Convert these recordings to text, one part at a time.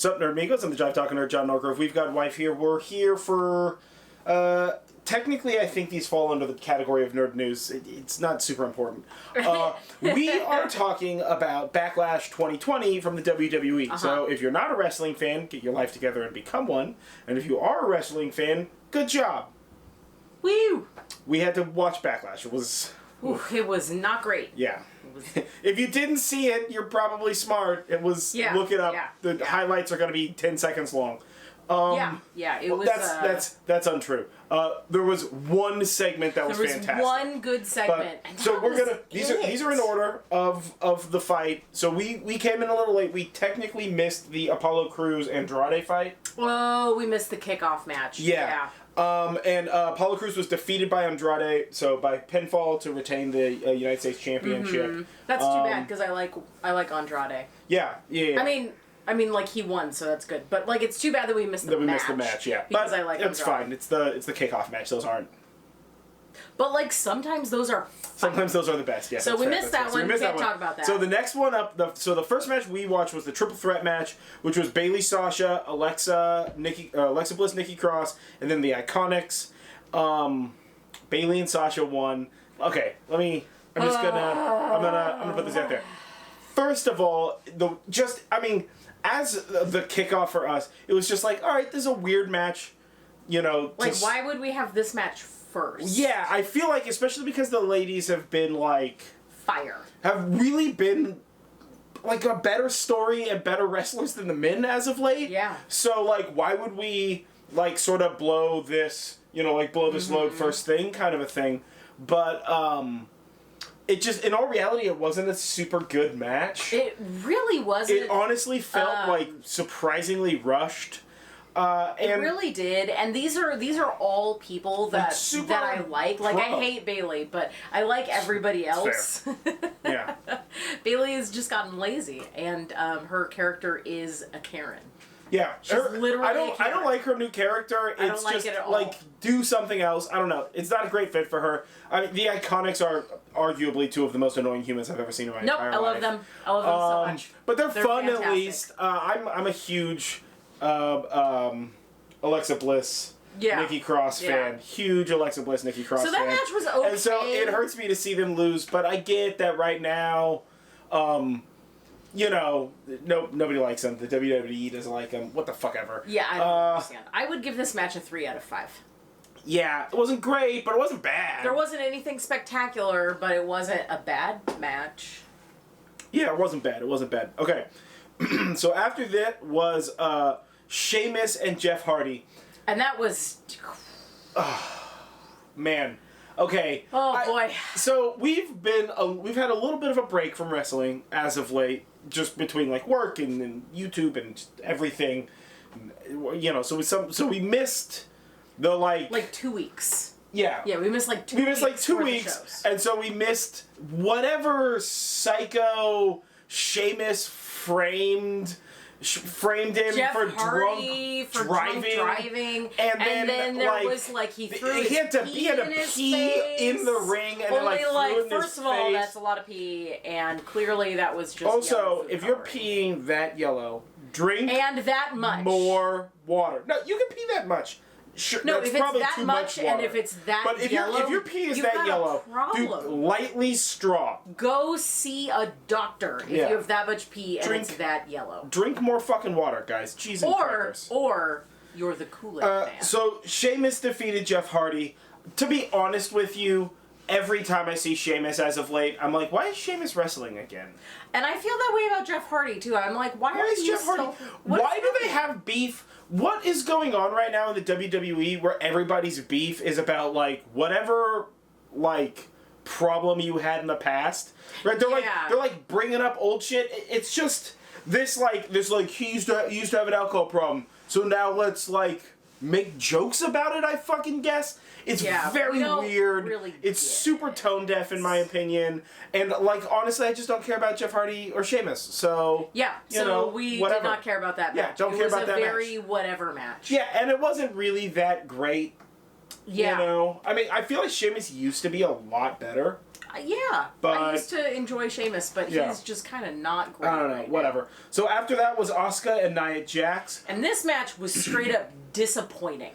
Sup, Nerdmigos? I'm the Jive Talking Nerd, John Norgrove. We've got Wife here. We're here for... technically, I think these fall under the category of nerd news. It's not super important. We are talking about Backlash 2020 from the WWE. So if you're not a wrestling fan, get your life together and become one. And if you are a wrestling fan, good job. Woo! We had to watch Backlash. It was... Oof, it was not great. Yeah. If you didn't see it, you're probably smart. It was... Yeah, look it up. yeah, The highlights are going to be 10 seconds long. It was... That's untrue. There was one segment that was fantastic. There was one good segment. So we're gonna... These are in order of the fight. So we came in a little late. We technically missed the Apollo Crews Andrade fight. Oh, we missed the kickoff match. Yeah. And Apollo Crews was defeated by Andrade, so by pinfall to retain the United States Championship. Mm-hmm. That's too bad because I like Andrade. Yeah. I mean, like he won, so that's good. But like, it's too bad that we missed the match. We missed the match, yeah. Because but I like it's Andrade. fine. It's the kickoff match. Those aren't. But like sometimes those are. Sometimes those are the best. Yeah. So we missed that one. We can't talk about that. So the next one up. The first match we watched was the triple threat match, which was Bayley, Sasha, Alexa Bliss, Nikki Cross, and then the Iconics. Bayley and Sasha won. Okay, I'm gonna put this out there. First of all, as the kickoff for us, it was just like, all right, this is a weird match, Like, why would we have this match first? Yeah, I feel like, especially because the ladies have been like fire, have really been like a better story and better wrestlers than the men as of late. Yeah. So like, why would we like sort of blow this, load first thing kind of a thing? But it just, in all reality, it wasn't a super good match. It really wasn't. It honestly felt like surprisingly rushed. It really did, and these are all people that I like. Like, I hate Bayley, but I like everybody else. Yeah. Bayley has just gotten lazy, and her character is a Karen. Yeah, she's literally. I don't like her new character. I don't like just it at all. Like, do something else. I don't know. It's not a great fit for her. I mean, the Iconics are arguably two of the most annoying humans I've ever seen in my entire life. I love them. I love them so much. But they're fun fantastic. at least. I'm a huge Alexa Bliss, Nikki Cross fan. Huge Alexa Bliss, Nikki Cross fan. So that match was okay. And so it hurts me to see them lose, but I get that right now. Nobody likes them. The WWE doesn't like them. What the fuck ever. Yeah, I don't understand. I would give this match a 3 out of 5. Yeah, it wasn't great, but it wasn't bad. There wasn't anything spectacular, but it wasn't a bad match. Yeah, it wasn't bad. It wasn't bad. Okay. So after that was Sheamus and Jeff Hardy. And that was... Man. Okay. Oh, boy. So we've had a little bit of a break from wrestling as of late, just between like work and YouTube and everything. So we missed the like 2 weeks. Yeah. Yeah, we missed like 2 weeks. We missed like 2 weeks, and so we missed whatever psycho Sheamus framed him Jeff for Hardy drunk driving, and then there was like he had to pee in the ring, and only then like threw in first his of all face. that's a lot of pee, and clearly that was just also if you're peeing that yellow, drink and that much more water. No, you can pee that much. Sure, no, that's if it's probably that too much water. and if it's that but if yellow, if your pee is you've that got yellow, a problem. do lightly straw. Go see a doctor if you have that much pee and it's that yellow. Drink more fucking water, guys. Cheese and crackers. Or you're the Kool-Aid man. So Sheamus defeated Jeff Hardy. To be honest with you, every time I see Sheamus as of late, I'm like, why is Sheamus wrestling again? And I feel that way about Jeff Hardy too. I'm like, why is Jeff Hardy? Why do they have beef? What is going on right now in the WWE where everybody's beef is about like whatever like problem you had in the past? Right? They're like bringing up old shit. It's just this he used to have an alcohol problem. So now let's like make jokes about it, I fucking guess. It's very weird. It's super tone deaf in my opinion. And like honestly, I just don't care about Jeff Hardy or Sheamus. So we did not care about that match. Yeah, don't care about that match. It was a very whatever match. Yeah, and it wasn't really that great. Yeah. I mean, I feel like Sheamus used to be a lot better. Yeah, but I used to enjoy Sheamus, but he's just kind of not great. I don't know, right whatever. now. So after that was Asuka and Nia Jax. And this match was straight up disappointing.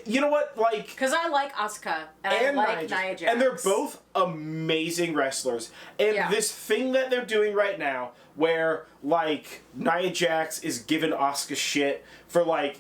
You know what, like... Because I like Asuka, and I like Nia Jax. And they're both amazing wrestlers. And this thing that they're doing right now, where, like, Nia Jax is giving Asuka shit for, like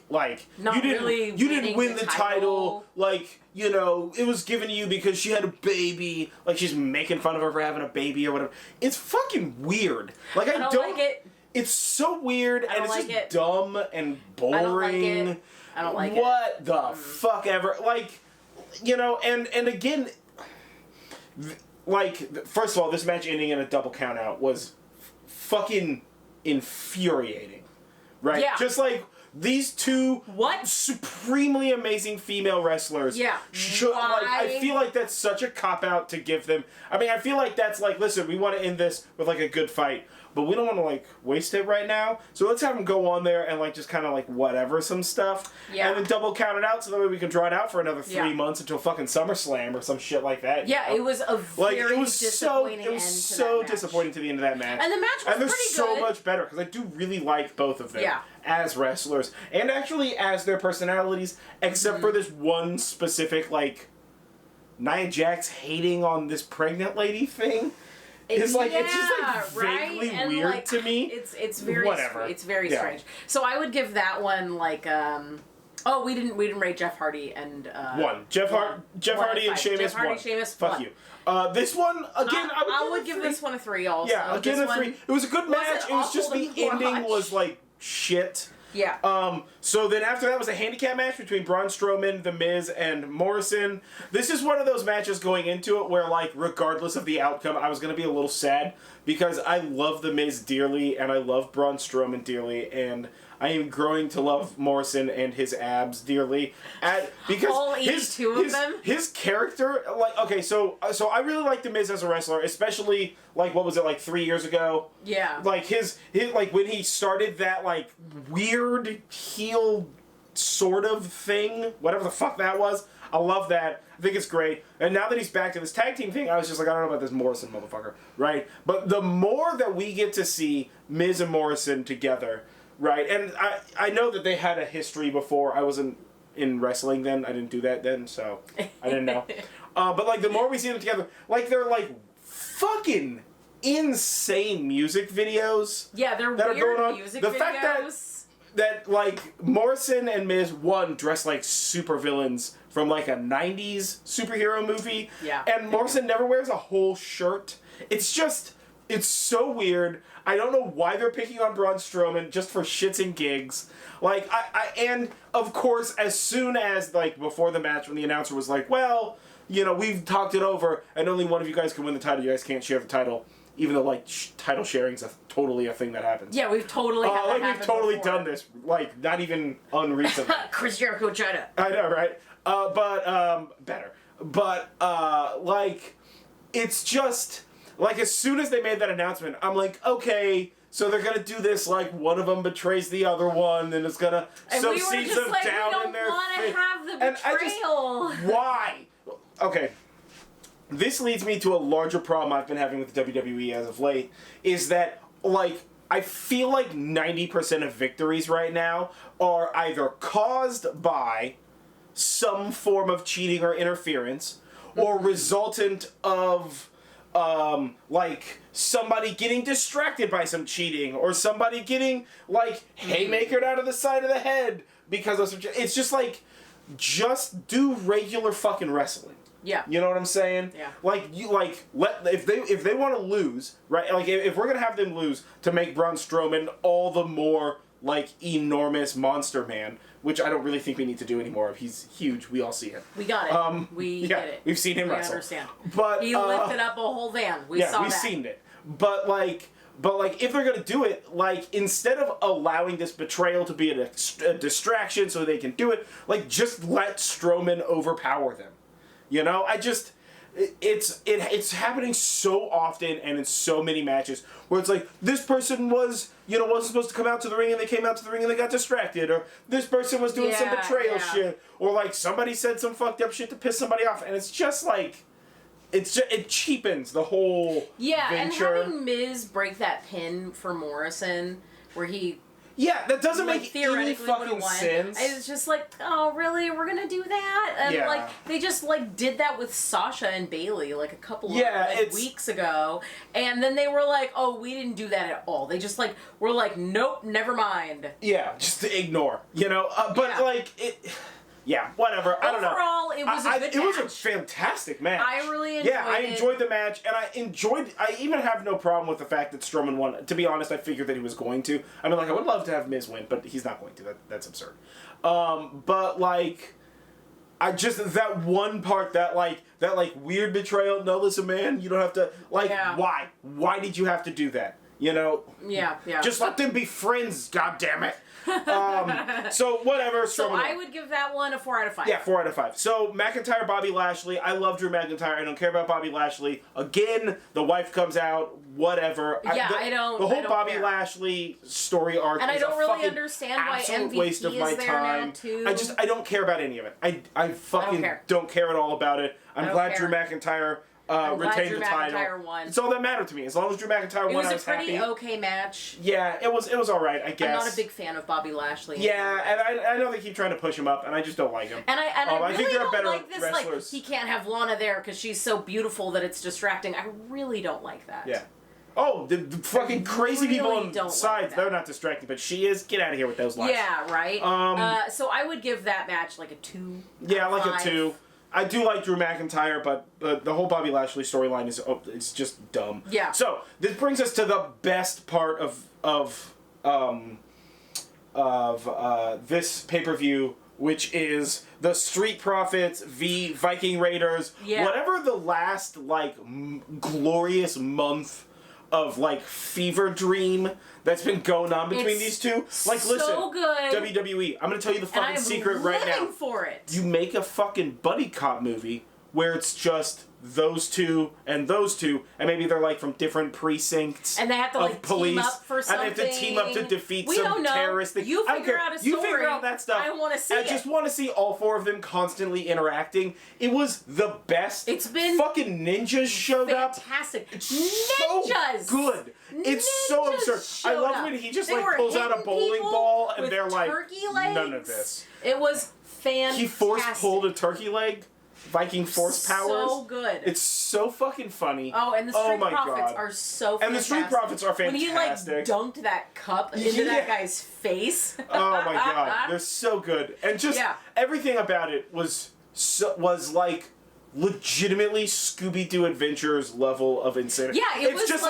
Not you didn't win the title, like... You know, it was given to you because she had a baby. Like, she's making fun of her for having a baby or whatever. It's fucking weird. Like, I don't like it. It's so weird, and it's just dumb and boring. I don't like it. What the fuck ever? Like, you know, and again, like, first of all, this match ending in a double count out was fucking infuriating. Right? Yeah. Just like... These two supremely amazing female wrestlers. Yeah. Like, I feel like that's such a cop-out to give them. I mean, I feel like that's like, listen, we want to end this with, like, a good fight, but we don't want to, like, waste it right now. So let's have them go on there and, like, just kind of, like, whatever some stuff. Yeah. And then double count it out so that way we can draw it out for another 3 months until fucking SummerSlam or some shit like that. Yeah, you know? It was a very disappointing end to that match. It was so disappointing to the end of that match. And the match was pretty good. And they're so much better, because I do really like both of them. As wrestlers, and actually as their personalities, except for this one specific, like, Nia Jax hating on this pregnant lady thing. It's like, it's just like vaguely weird like, to me. It's very whatever. It's very strange. So I would give that one like oh, we didn't rate Jeff Hardy and one. Jeff Hardy and Sheamus. Jeff Hardy, Sheamus. Fuck you. This one again. I would give this one a 3 also. Yeah, again a 3. It was a good match. It was just the ending was like shit. Yeah. So then after that was a handicap match between Braun Strowman, The Miz, and Morrison. This is one of those matches going into it where, like, regardless of the outcome, I was going to be a little sad because I love The Miz dearly and I love Braun Strowman dearly, and I am growing to love Morrison and his abs dearly. Because his character, like, okay, so I really like The Miz as a wrestler, especially, like, what was it, like 3 years ago? Yeah. Like, his like, when he started that, like, weird heel sort of thing, whatever the fuck that was, I love that. I think it's great. And now that he's back to this tag team thing, I was just like, I don't know about this Morrison motherfucker, right? But the more that we get to see Miz and Morrison together, right, and I know that they had a history before. I wasn't in wrestling then. I didn't do that then, so I didn't know. But, like, the more we see them together, like, they're, like, fucking insane music videos. Yeah, they're weird going on. Music videos. The fact that, like, Morrison and Miz, one, dress like supervillains from, like, a 90s superhero movie. Yeah. And Morrison never wears a whole shirt. It's just... It's so weird. I don't know why they're picking on Braun Strowman just for shits and gigs. Like, and of course, as soon as, like, before the match, when the announcer was like, well, you know, we've talked it over, and only one of you guys can win the title, you guys can't share the title. Even though, like, title sharing's totally a thing that happens. Yeah, we've totally we've totally done this, like, not even unrecently. Chris Jericho China. I know, right? Better. But, like, it's just... Like, as soon as they made that announcement, I'm like, okay, so they're gonna do this, like, one of them betrays the other one, and it's gonna sow seeds of doubt in their thing. We don't want to have the betrayal. Why? Okay. This leads me to a larger problem I've been having with WWE as of late, is that, like, I feel like 90% of victories right now are either caused by some form of cheating or interference, or resultant of... like, somebody getting distracted by some cheating, or somebody getting, like, haymakered out of the side of the head because of some... It's just, like, just do regular fucking wrestling. Yeah. You know what I'm saying? Yeah. Like, if they want to lose, right, like, if we're gonna have them lose to make Braun Strowman all the more, like, enormous monster man, which I don't really think we need to do anymore. He's huge. We all see it. We got it. We get it. We've seen him wrestle. We understand. But he lifted up a whole van. We saw that. We've seen it. But if they're gonna do it, like, instead of allowing this betrayal to be a distraction so they can do it, like, just let Strowman overpower them. You know, it's happening so often and in so many matches where it's like, this person wasn't supposed to come out to the ring and they came out to the ring and they got distracted, or this person was doing some betrayal shit, or, like, somebody said some fucked up shit to piss somebody off, and it's just like, it cheapens the whole venture. And having Miz break that pin for Morrison, where he that doesn't make any fucking sense. It's just like, oh really, we're gonna do that? And like they just like did that with Sasha and Bayley like a couple of weeks ago, and then they were like, oh, we didn't do that at all. They just like were like, nope, never mind. Yeah, just to ignore, but like it. Yeah, whatever. I don't know. Overall, it was a good match. It was a fantastic match. I really enjoyed it. Yeah, I enjoyed the match, and I even have no problem with the fact that Strowman won. To be honest, I figured that he was going to. I mean, like, I would love to have Miz win, but he's not going to. That's absurd. But, like, I just, that one part, that weird betrayal, no, listen, man, you don't have to, like, why? Why did you have to do that? Yeah. Just let them be friends, goddammit. So whatever. So I would give that one a 4 out of 5. Yeah, 4 out of 5. So McIntyre, Bobby Lashley. I love Drew McIntyre. I don't care about Bobby Lashley. Again, the wife comes out. Whatever. I don't. The whole Bobby care. Lashley story arc. And is I don't a really understand why MVP waste of my is there time. now too. I don't care about any of it. I fucking don't care at all about it. I'm glad Drew McIntyre retained the title. Won. It's all that mattered to me. As long as Drew McIntyre won, I was happy. It was a pretty okay match. Yeah, it was alright, I guess. I'm not a big fan of Bobby Lashley. Yeah, and I know they keep trying to push him up, and I just don't like him. And I really think there are don't better like this, wrestlers. like, he can't have Lana there because she's so beautiful that it's distracting. I really don't like that. Yeah. Oh, the fucking crazy people on sides, like they're not distracting, but she is. Get out of here with those lines. Yeah, right? So I would give that match like a 2. Yeah, like a 2. I do like Drew McIntyre, but the whole Bobby Lashley storyline is it's just dumb. Yeah. So this brings us to the best part of this pay-per-view, which is the Street Profits v Viking Raiders. Yeah. Whatever the last glorious month of fever dream that's been going on between these two. Like, so listen, good. WWE, I'm gonna tell you the fucking secret right now. For it. You make a fucking buddy cop movie where it's just those two, and maybe they're from different precincts. And they have to police, team up for something. And they have to team up to defeat some terrorist thing. You figure out a story. You figure out that stuff. I want to see it. I just want to see all 4 of them constantly interacting. It was the best. It's been fucking ninjas showed up. Fantastic. Ninjas! So good. It's so absurd. I love when he just pulls out a bowling ball and they're like, none of this. It was fantastic. He force pulled a turkey leg. Viking force powers. So good. It's so fucking funny. Oh, and the Street Profits are so fantastic. And the Street Profits are fantastic. When he dunked that cup into that guy's face. Oh my god, they're so good. And just everything about it was legitimately Scooby-Doo Adventures level of insanity. Yeah, it was just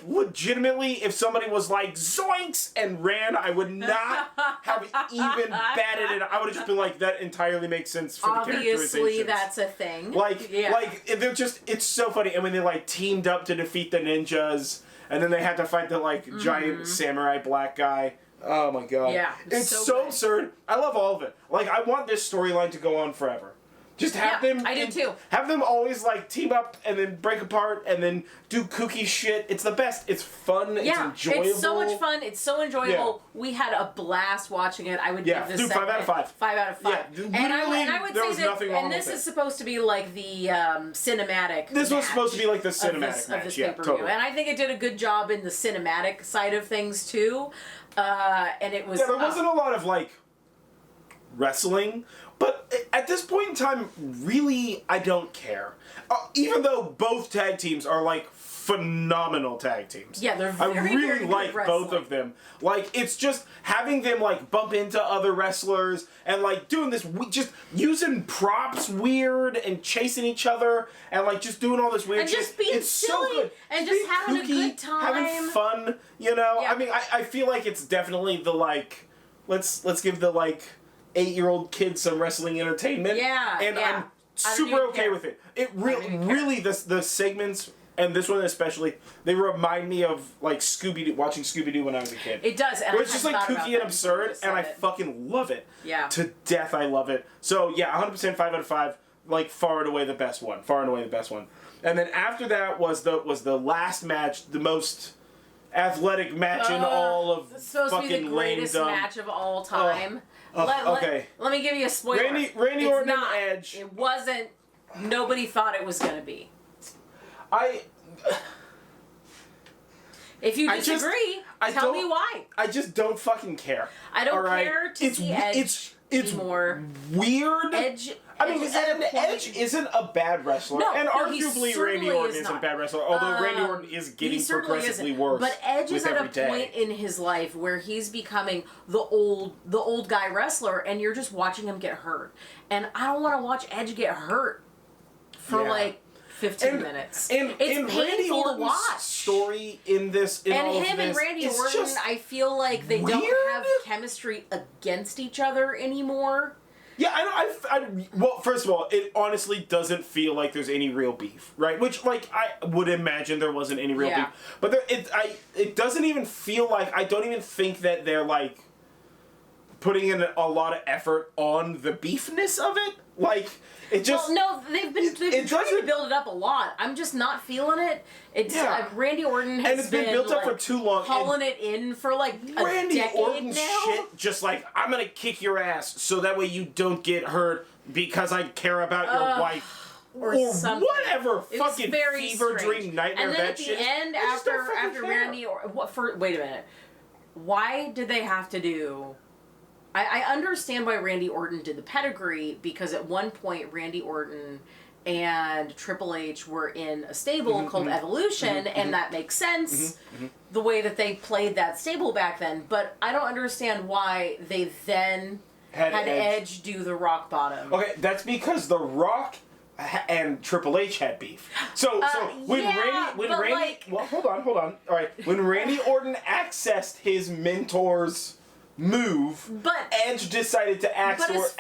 legitimately, if somebody was like, zoinks, and ran, I would not have even batted it. I would have just been like, that entirely makes sense for the characterizations. Obviously, that's a thing. They're just, it's so funny. And when they, teamed up to defeat the ninjas, and then they had to fight the, giant samurai black guy. Oh my god. Yeah. It's so absurd. I love all of it. I want this storyline to go on forever. Just have them. I do too. Have them always team up and then break apart and then do kooky shit. It's the best. It's fun. Yeah, it's enjoyable. It's so much fun. It's so enjoyable. Yeah. We had a blast watching it. I would give this 5 out of 5. 5 out of 5. Yeah, and I would say that. And this is is supposed to be the cinematic. This was supposed to be the cinematic match. Of this pay-per-view. Totally. And I think it did a good job in the cinematic side of things too. And it was. Yeah, there wasn't a lot of wrestling. But at this point in time, really, I don't care. Even though both tag teams are, phenomenal tag teams. Yeah, they're very, I really very good like both of them. It's just having them, bump into other wrestlers and, doing this, just using props weird and chasing each other and, just doing all this weird and shit. Just being it's silly so good. and just having kooky, a good time. Having fun, Yeah. I mean, I feel like it's definitely the, let's give the, 8-year-old kid some wrestling entertainment. Yeah, and I'm super okay with it. It really the segments and this one especially, they remind me of Scooby-Doo, watching Scooby-Doo when I was a kid. It does, and it's just kooky and absurd, and I fucking love it. Yeah. To death, I love it. So yeah, 100% 5 out of 5. Far and away the best one. Far and away the best one. And then after that was the last match, the most athletic match in all of it's supposed fucking to be the greatest match of all time. Okay. Let me give you a spoiler. Randy Orton and Edge. It wasn't nobody thought it was gonna be. If you disagree, tell me why. I just don't fucking care. I don't care to see Edge anymore. Weird. Edge Edge isn't a bad wrestler. No, and arguably Randy Orton isn't a bad wrestler, although Randy Orton is getting progressively worse. But Edge is at a point in his life where he's becoming the old guy wrestler, and you're just watching him get hurt. And I don't want to watch Edge get hurt for 15 minutes. And it's Randy painful Orton's to watch. story in this, And Randy Orton, I feel like they don't have chemistry against each other anymore. Yeah, well, first of all, it honestly doesn't feel like there's any real beef, right? Which, like, I would imagine there wasn't any real beef. But it doesn't even feel like, I don't even think that they're, like, putting in a lot of effort on the beefness of it. Like, it just... Well, no, they've been trying to build it up a lot. I'm just not feeling it. It's Randy Orton has it's been built up for too long. Calling it in for like a Randy decade Orton's now. shit, just like, I'm gonna kick your ass so that way you don't get hurt because I care about your wife. Or whatever fucking fever dream nightmare that shit. And then at the end, after Randy wait a minute. Why did they have to do... I understand why Randy Orton did the pedigree, because at one point Randy Orton and Triple H were in a stable called Evolution, and that makes sense, the way that they played that stable back then. But I don't understand why they then had Edge do the Rock Bottom. Okay, that's because The Rock and Triple H had beef. So when Randy, well, hold on. All right, when Randy Orton accessed his mentor's move, but Edge decided to access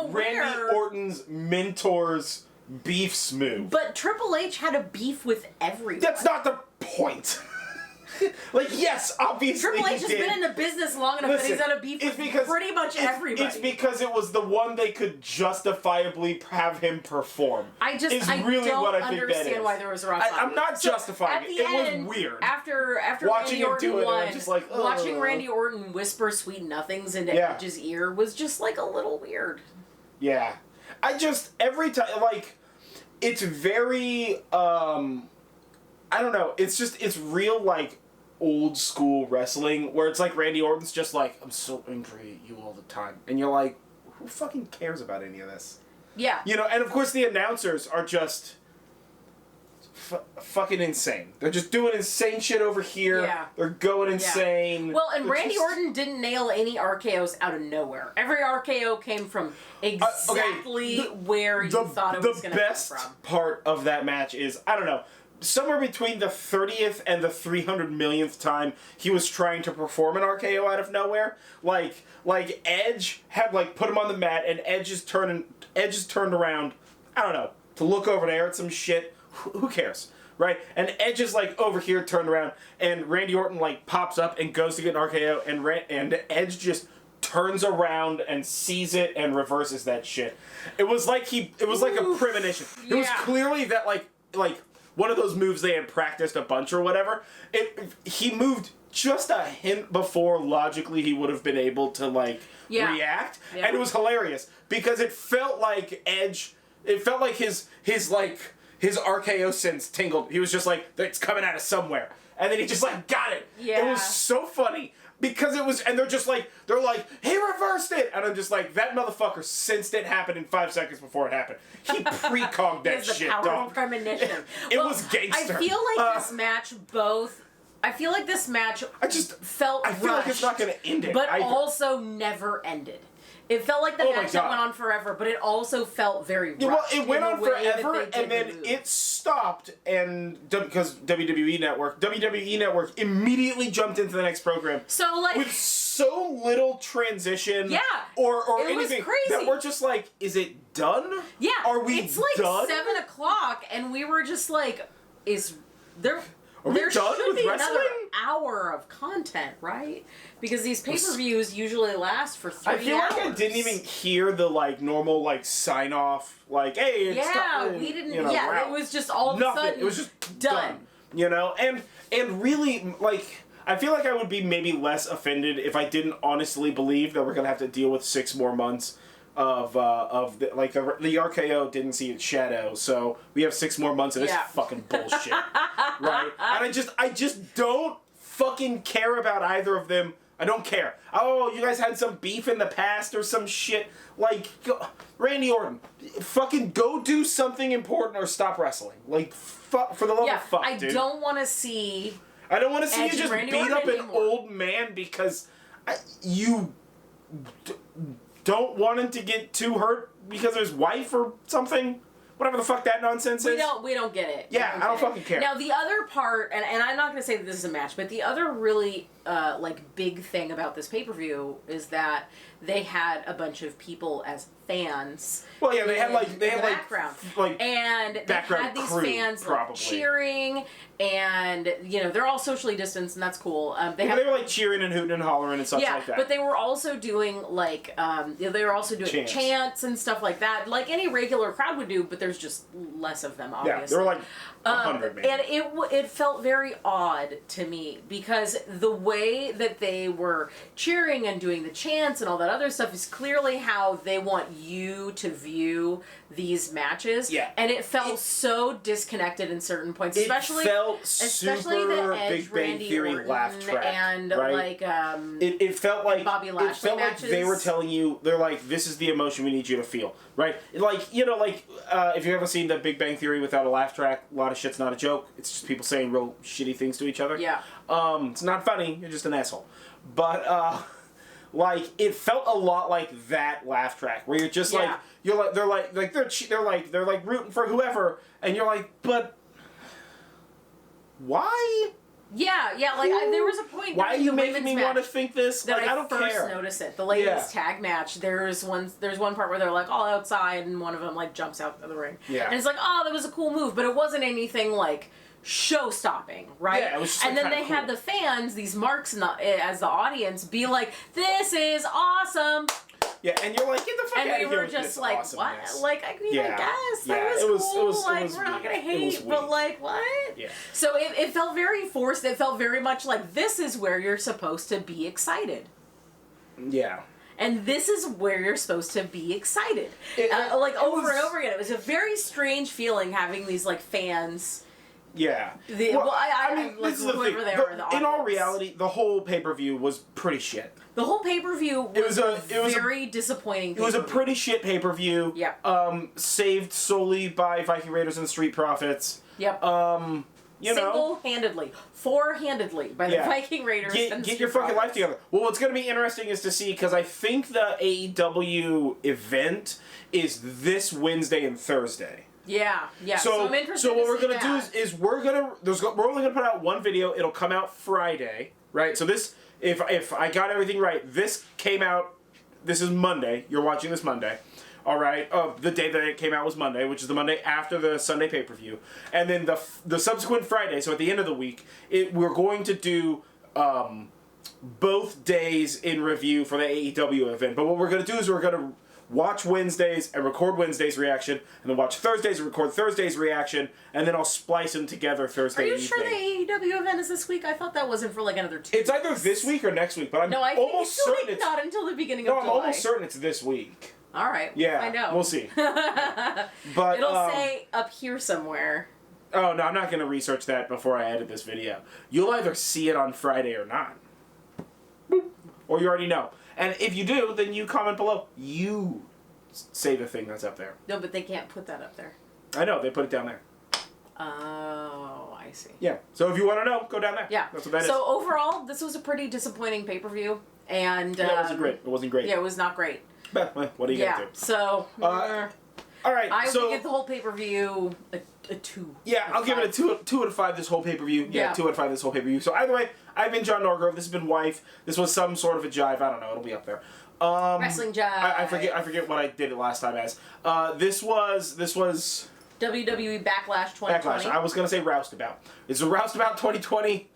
Randy Orton's mentor's beef's move. But Triple H had a beef with everyone. That's not the point. Like, yes, obviously Triple H has been in the business long enough that he's had a beef with pretty much everybody. It's because it was the one they could justifiably have him perform. I don't understand why there was a Rock Bottom. I'm not justifying it. It was weird. After watching Randy Orton him do it, won, I'm just like, watching Randy Orton whisper sweet nothings into Edge's ear was just like a little weird. Yeah. Every time, like, it's very, I don't know, it's real, like, old school wrestling where it's like Randy Orton's just like, I'm so angry at you all the time. And you're like, who fucking cares about any of this? Yeah. You know, and of course the announcers are just fucking insane. They're just doing insane shit over here. Yeah. They're going insane. Well, and Randy Orton didn't nail any RKOs out of nowhere. Every RKO came from exactly where you thought it was going to come from. The best part of that match is, I don't know, somewhere between the 30th and the 300 millionth time he was trying to perform an RKO out of nowhere. Like Edge had, like, put him on the mat, and Edge is turned around, I don't know, to look over there at some shit. Who cares? Right? And Edge is, like, over here, turned around, and Randy Orton, like, pops up and goes to get an RKO, and Edge just turns around and sees it and reverses that shit. It was like a premonition. It was clearly that, like one of those moves they had practiced a bunch or whatever. He moved just a hint before logically he would have been able to, like, react. Yeah. And it was hilarious because it felt like Edge, it felt like his RKO sense tingled. He was just like, it's coming out of somewhere. And then he just, like, got it. Yeah. It was so funny. Because it was, and they're like, he reversed it! And I'm just like, that motherfucker sensed it happen in 5 seconds before it happened. He pre-cogged that shit, dog. Power of premonition. It was gangster. I feel like this match felt I feel like it's not going to end it but either. Also never ended. It felt like the match that went on forever, but it also felt very rushed. Well, it went on forever, and then it stopped, and because WWE Network immediately jumped into the next program. So, like, with so little transition, or anything, that we're just like, is it done? Yeah, are we it's like done? 7:00, and we were just like, is there? There should be another hour of content, right? Because these pay-per-views usually last for 3 hours. I feel like I didn't even hear the, like, normal, like, sign-off, like, hey, it's we didn't, it was just all of a sudden it was just done. You know? And really, like, I feel like I would be maybe less offended if I didn't honestly believe that we're going to have to deal with 6 more months of the RKO didn't see its shadow, so we have 6 more months of this fucking bullshit, right? And I just don't fucking care about either of them. I don't care. Oh, you guys had some beef in the past or some shit. Like, Randy Orton, fucking go do something important or stop wrestling. Like, fuck, for the love of fuck, dude. I don't want to see... I don't want to see you just Randy beat Orton up an anymore. old man because you don't want him to get too hurt because of his wife or something. Whatever the fuck that nonsense is. We don't get it. Yeah, I don't fucking care. Now, the other part, and I'm not going to say that this is a match, but the other really, big thing about this pay-per-view is that they had a bunch of people as fans. Well, yeah, they had background. And they had these fans cheering, and, they're all socially distanced, and that's cool. They were, cheering and hooting and hollering and stuff like that. But they were also doing, chants and stuff like that, like any regular crowd would do, but there's just less of them, obviously. Yeah, there were 100 maybe. And it felt very odd to me because the way that they were cheering and doing the chants and all that other stuff is clearly how they want you to view these matches. Yeah. And it felt so disconnected in certain points, especially super the Edge, Big Bang Randy Theory Orton laugh track, and right? It felt like Bobby Lashley it felt matches. like they were telling you, they're like, this is the emotion we need you to feel, right? If you've ever seen the Big Bang Theory without a laugh track, a lot of shit's not a joke. It's just people saying real shitty things to each other. Yeah. It's not funny. You're just an asshole. But it felt a lot like that laugh track where you're just they're rooting for whoever, and you're like, but why? Yeah, there was a point. Why are you making me want to think this? That I don't first care. Notice it. The ladies tag match. There's one part where they're all outside, and one of them jumps out of the ring. Yeah. And it's that was a cool move, but it wasn't anything show stopping, right? Yeah, it was just and then they had the fans, these marks as the audience, be like, "This is awesome." Yeah, and you're like, get the fuck out of here. And we were just what? Awesomeness. I guess that was cool. We're not gonna hate, but what? Yeah. So it felt very forced. It felt very much like this is where you're supposed to be excited. Yeah. And this is where you're supposed to be excited. Over and over again. It was a very strange feeling having these fans. Yeah. This is the thing. In all reality, the whole pay-per-view was pretty shit. The whole pay-per-view was very disappointing. It was a pretty shit pay-per-view. Yeah. Saved solely by Viking Raiders and Street Profits. Yep. Single-handedly, four-handedly by the Viking Raiders. Get your fucking life together. Well, what's going to be interesting is to see, because I think the AEW event is this Wednesday and Thursday. Yeah. So I'm interested. So what we're gonna do is we're only gonna put out one video. It'll come out Friday, right? So this, if I got everything right, this came out. This is Monday. You're watching this Monday, all right? The day that it came out was Monday, which is the Monday after the Sunday pay-per-view, and then the subsequent Friday. So at the end of the week, we're going to do both days in review for the AEW event. But what we're gonna do is we're gonna watch Wednesdays and record Wednesday's reaction, and then watch Thursdays and record Thursday's reaction, and then I'll splice them together Thursday evening. Are you sure the AEW event is this week? I thought that wasn't for another 2 weeks. It's either this week or next week, but I'm almost certain it's not until the beginning of July. I'm almost certain it's this week. All right, yeah, find out. We'll see. But it'll say up here somewhere. Oh no, I'm not going to research that before I edit this video. You'll either see it on Friday or not, or you already know. And if you do, then you comment below. You say the thing that's up there. No, but they can't put that up there. I know, they put it down there. Oh, I see. Yeah. So if you want to know, go down there. Yeah. That's what that is. So overall, this was a pretty disappointing pay-per-view. And yeah, it wasn't great. It wasn't great. Yeah, it was not great. But what are you going to do? So... all right, I would give the whole pay-per-view a 2. Yeah, I'll give it a 2 out of 5 this whole pay-per-view. Yeah, 2 out of 5 this whole pay-per-view. So either way, I've been John Norgrove. This has been Wife. This was some sort of a jive. I don't know. It'll be up there. Wrestling Jive. I forget what I did it last time as. This was WWE Backlash 2020. Backlash. I was gonna say Roustabout. It's a Roustabout 2020.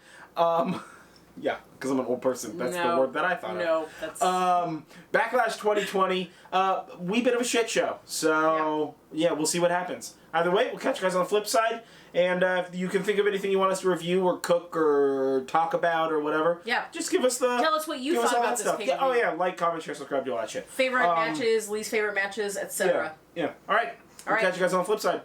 Yeah, because I'm an old person. That's the word that I thought of. No, that's... Backlash 2020. Wee bit of a shit show. So, yeah, we'll see what happens. Either way, we'll catch you guys on the flip side. And if you can think of anything you want us to review or cook or talk about or whatever, just give us Tell us what you thought about this pay-per-view. Oh yeah, like, comment, share, subscribe, do all that shit. Favorite matches, least favorite matches, etc. Yeah. All right. We'll catch you guys on the flip side.